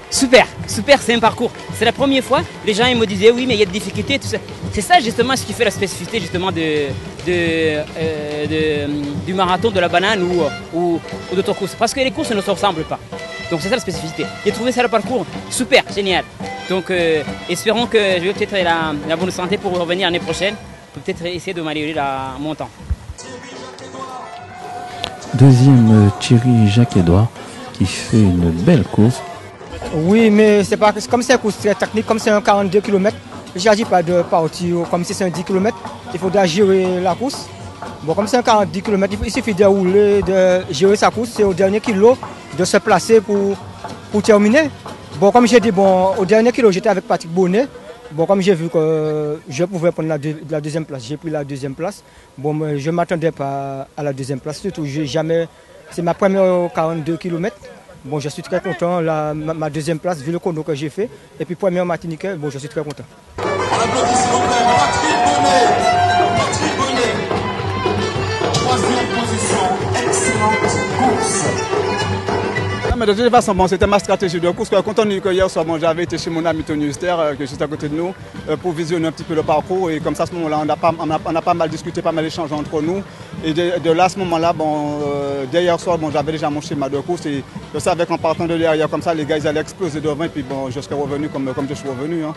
Super, super, c'est un parcours. C'est la première fois, les gens ils me disaient oui mais il y a des difficultés, tout ça. C'est ça justement ce qui fait la spécificité justement du marathon de la banane ou d'autres courses. Parce que les courses ne se ressemblent pas. Donc c'est ça la spécificité. J'ai trouvé ça le parcours super, génial. Donc espérons que je vais peut-être la bonne santé pour revenir l'année prochaine. Peut-être essayer de m'améliorer mon temps. Deuxième, Thierry Jacques-Edouard qui fait une belle course. Oui, mais c'est pas comme c'est une course très technique, comme c'est un 42 km. Il ne s'agit pas de partir comme si c'est un 10 km. Il faudra gérer la course. Bon, comme c'est un 40 km, il suffit de rouler, de gérer sa course. C'est au dernier kilo de se placer pour terminer. Bon, comme j'ai dit, bon, au dernier kilo, j'étais avec Patrick Bonnet. Bon, comme j'ai vu que je pouvais prendre la deuxième place, j'ai pris la deuxième place. Bon, je ne m'attendais pas à la deuxième place. Surtout, c'est ma première 42 km. Bon, je suis très content, ma deuxième place, vu le chrono que j'ai fait. Et puis, première Martinique, bon, je suis très content. On applaudit s'il vous plaît Patrick Bonnet. Patrick Bonnet. Troisième position, excellente course. Mais de toute façon, bon, c'était ma stratégie de course. Quand on est que hier soir, bon, j'avais été chez mon ami Tony Huster, qui est juste à côté de nous, pour visionner un petit peu le parcours. Et comme ça, à ce moment-là, on a pas mal discuté, pas mal échangé entre nous. Et de là, à ce moment-là, bon, dès hier soir, bon, j'avais déjà mon schéma de course. Et je savais qu'en partant de derrière comme ça, les gars ils allaient exploser devant. Et puis bon, je serais revenu comme je suis revenu. Hein.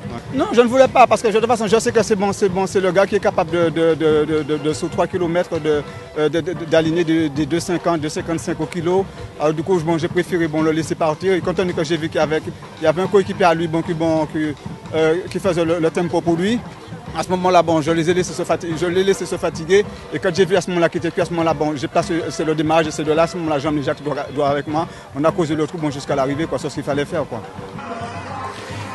Ouais. Non, je ne voulais pas, parce que de toute façon, je sais que c'est bon, c'est le gars qui est capable de sur 3 km d'aligner des 2,50, 2,55 au kilo. Alors du coup, bon, j'ai préféré le laisser partir. Et compte tenu que j'ai vu qu'il y avait un coéquipier à lui qui faisait le tempo pour lui. À ce moment-là, bon, je l'ai laissé se fatiguer. Et quand j'ai vu à ce moment-là qu'il était plus à ce moment-là, bon, j'ai placé, c'est le démarrage, et c'est de là, à ce moment-là, Jean-Michel Jacques doit avec moi. On a causé le trou bon, jusqu'à l'arrivée, c'est ce qu'il fallait faire. Quoi.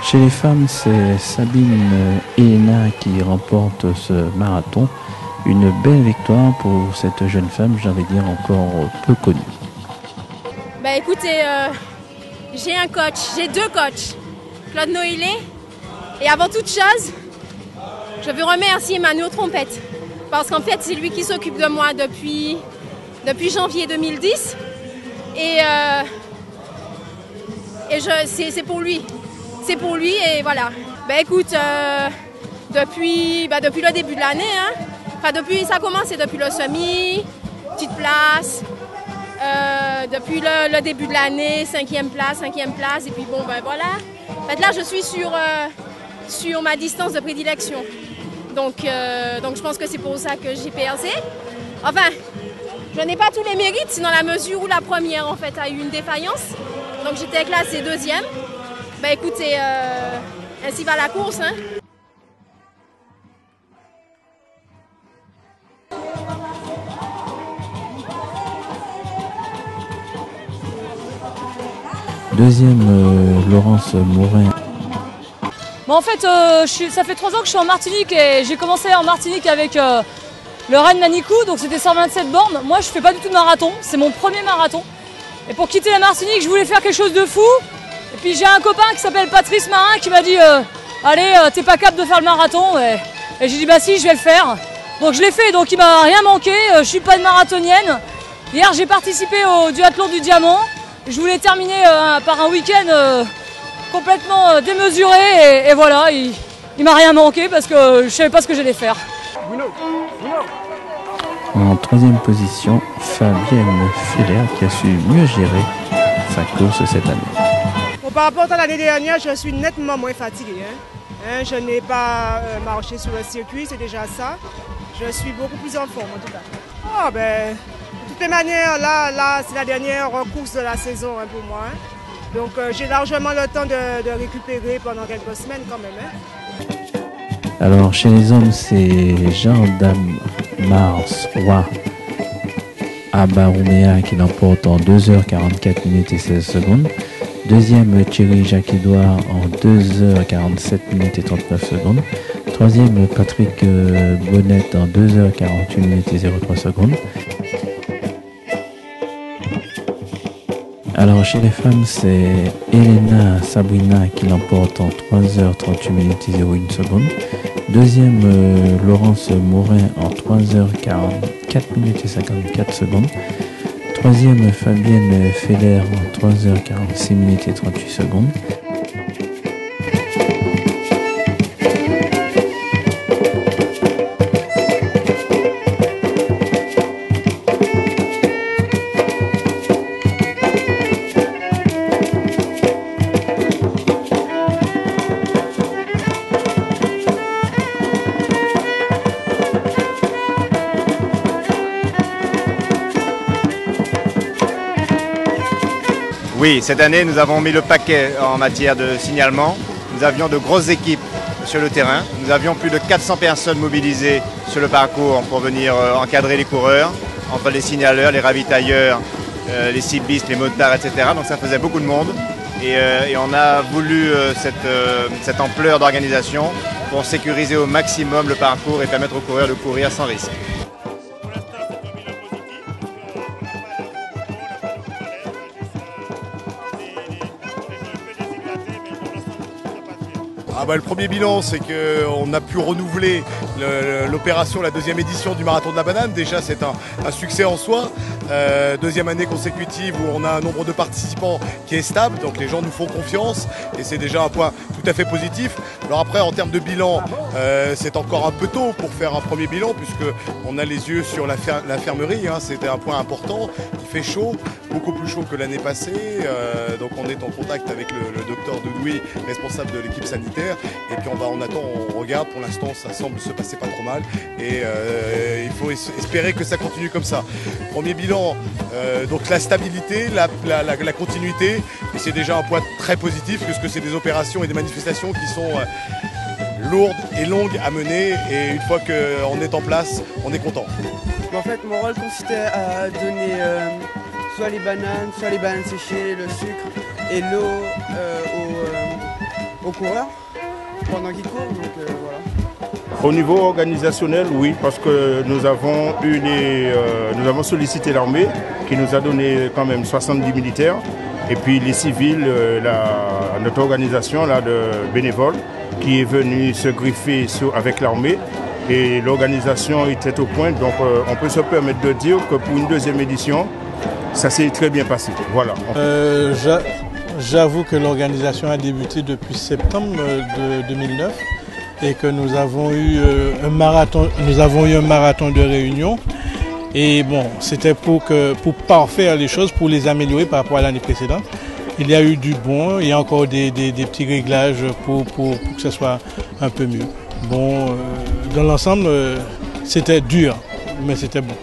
Chez les femmes, c'est Sabine Elena qui remporte ce marathon. Une belle victoire pour cette jeune femme, j'allais dire encore peu connue. Bah écoutez, j'ai un coach, j'ai deux coachs, Claude Noïlé. Et avant toute chose, je veux remercier Manu Trompette. Parce qu'en fait, c'est lui qui s'occupe de moi depuis janvier 2010. Et c'est pour lui. C'est pour lui et voilà. Ben écoute, depuis le début de l'année, hein, enfin ça a commencé depuis le semi, petite place, depuis le début de l'année, cinquième place, et puis bon ben voilà. En fait là je suis sur ma distance de prédilection. Donc je pense que c'est pour ça que j'ai percé. Enfin, je n'ai pas tous les mérites, dans la mesure où la première en fait a eu une défaillance. Donc j'étais classée deuxième. Ben écoutez, ainsi va la course. Hein. Deuxième, Laurence Morin. Bon, en fait, ça fait 3 ans que je suis en Martinique et j'ai commencé en Martinique avec le Rennes Manicou, donc c'était 127 bornes. Moi, je fais pas du tout de marathon, c'est mon premier marathon. Et pour quitter la Martinique, je voulais faire quelque chose de fou. Et puis j'ai un copain qui s'appelle Patrice Marin qui m'a dit allez, t'es pas capable de faire le marathon. Et j'ai dit bah si, je vais le faire. Donc je l'ai fait, donc il m'a rien manqué, je suis pas une marathonienne. Hier j'ai participé au duathlon du Diamant. Je voulais terminer par un week-end complètement démesuré et voilà, il m'a rien manqué parce que je savais pas ce que j'allais faire. En troisième position, Fabienne Feller qui a su mieux gérer sa course cette année. Bon, par rapport à l'année dernière, je suis nettement moins fatiguée. Je n'ai pas marché sur le circuit, c'est déjà ça. Je suis beaucoup plus en forme en tout cas. De toutes les manières, là c'est la dernière course de la saison pour moi. Donc j'ai largement le temps de récupérer pendant quelques semaines quand même. Alors chez les hommes, c'est Jean-Dame Mars Roy Abaroumea qui l'emporte en 2h44 minutes et 16 secondes. Deuxième, Thierry Jacques-Edouard en 2h47 minutes et 39 secondes. Troisième, Patrick Bonnet en 2h48 minutes et 03 secondes. Alors chez les femmes, c'est Elena Sabrina qui l'emporte en 3h38 minutes et 01 secondes. Deuxième, Laurence Morin en 3h44 minutes et 54 secondes. Troisième, Fabienne Feller en 3h46 minutes et 38 secondes. Oui, cette année, nous avons mis le paquet en matière de signalement. Nous avions de grosses équipes sur le terrain. Nous avions plus de 400 personnes mobilisées sur le parcours pour venir encadrer les coureurs, entre les signaleurs, les ravitailleurs, les cyclistes, les motards, etc. Donc ça faisait beaucoup de monde. Et on a voulu cette ampleur d'organisation pour sécuriser au maximum le parcours et permettre aux coureurs de courir sans risque. Le premier bilan, c'est qu'on a pu renouveler l'opération, la deuxième édition du Marathon de la Banane. Déjà, c'est un succès en soi. Deuxième année consécutive où on a un nombre de participants qui est stable, donc les gens nous font confiance et c'est déjà un point tout à fait positif. Alors après, en termes de bilan, c'est encore un peu tôt pour faire un premier bilan puisqu'on a les yeux sur l'infirmerie, hein. C'était un point important. Il fait chaud, beaucoup plus chaud que l'année passée, donc on est en contact avec le docteur Dedoui, responsable de l'équipe sanitaire, et puis on attend, on regarde. Pour l'instant, ça semble se passer pas trop mal et il faut espérer que ça continue comme ça. Premier bilan, donc la stabilité, la continuité, et c'est déjà un point très positif puisque c'est des opérations et des manifestations qui sont lourdes et longues à mener, et une fois qu'on est en place, on est content. En fait, mon rôle consistait à donner soit les bananes séchées, le sucre et l'eau aux coureurs pendant qu'ils courent, donc voilà. Au niveau organisationnel, oui, parce que nous avons sollicité l'armée qui nous a donné quand même 70 militaires, et puis les civils, notre organisation là, de bénévoles qui est venue se greffer avec l'armée, et l'organisation était au point, donc on peut se permettre de dire que pour une deuxième édition, ça s'est très bien passé. Voilà. J'avoue que l'organisation a débuté depuis septembre de 2009 et que nous avons eu un marathon de réunion. Et bon, c'était pour parfaire les choses, pour les améliorer par rapport à l'année précédente. Il y a eu du bon, il y a encore des petits réglages pour que ce soit un peu mieux. Bon, dans l'ensemble, c'était dur, mais c'était bon.